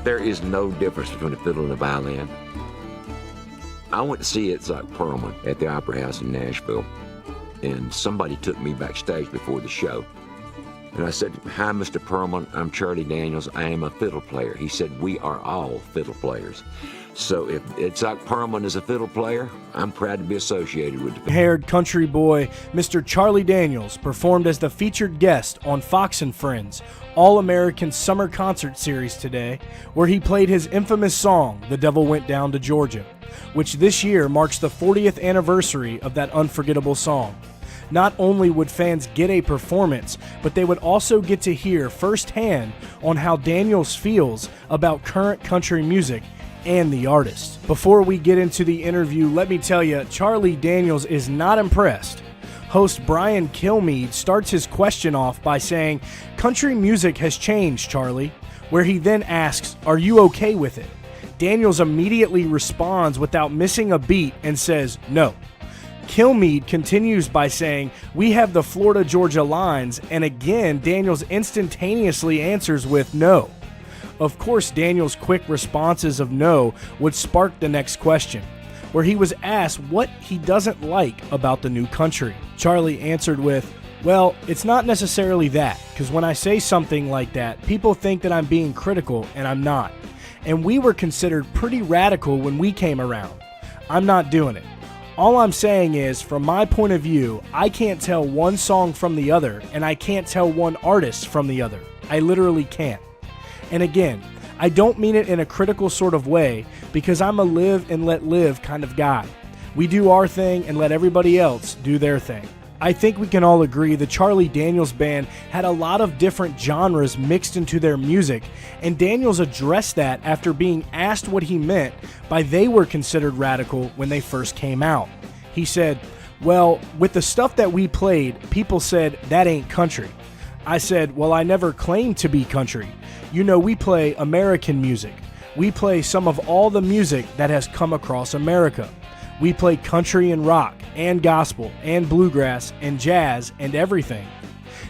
There is no difference between a fiddle and a violin. I went to see It's Like Perlman at the Opera House in Nashville, and somebody took me backstage before the show. And I said, "Hi, Mr. Perlman, I'm Charlie Daniels. I am a fiddle player." He said, "We are all fiddle players." So if It's Like Perlman is a fiddle player, I'm proud to be associated with the haired country boy, Mr. Charlie Daniels, performed as the featured guest on Fox & Friends' All-American Summer Concert Series today, where he played his infamous song, The Devil Went Down to Georgia, which this year marks the 40th anniversary of that unforgettable song. Not only would fans get a performance, but they would also get to hear firsthand on how Daniels feels about current country music and the artist. Before we get into the interview, let me tell you, Charlie Daniels is not impressed. Host Brian Kilmeade starts his question off by saying, "Country music has changed, Charlie," where he then asks, "Are you okay with it?" Daniels immediately responds without missing a beat and says, "No." Kilmeade continues by saying, "We have the Florida-Georgia lines," and again, Daniels instantaneously answers with "No." Of course, Daniels' quick responses of no would spark the next question, where he was asked what he doesn't like about the new country. Charlie answered with, "Well, it's not necessarily that, because when I say something like that, people think that I'm being critical, and I'm not. And we were considered pretty radical when we came around. I'm not doing it. All I'm saying is, from my point of view, I can't tell one song from the other, and I can't tell one artist from the other. I literally can't. And again, I don't mean it in a critical sort of way, because I'm a live and let live kind of guy. We do our thing and let everybody else do their thing." I think we can all agree the Charlie Daniels Band had a lot of different genres mixed into their music, and Daniels addressed that after being asked what he meant by they were considered radical when they first came out. He said, "Well, with the stuff that we played, people said, that ain't country." I said, "Well, I never claimed to be country. You know, we play American music. We play some of all the music that has come across America. We play country and rock and gospel and bluegrass and jazz and everything.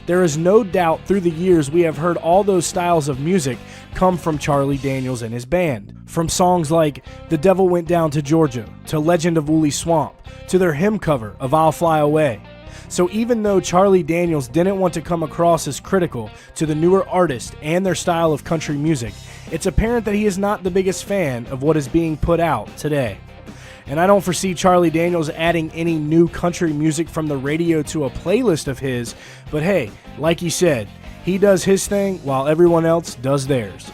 There is no doubt through the years we have heard all those styles of music come from Charlie Daniels and his band. From songs like The Devil Went Down to Georgia, to Legend of Wooley Swamp, to their hymn cover of I'll Fly Away. So even though Charlie Daniels didn't want to come across as critical to the newer artist and their style of country music, it's apparent that he is not the biggest fan of what is being put out today. And I don't foresee Charlie Daniels adding any new country music from the radio to a playlist of his, but hey, like he said, he does his thing while everyone else does theirs.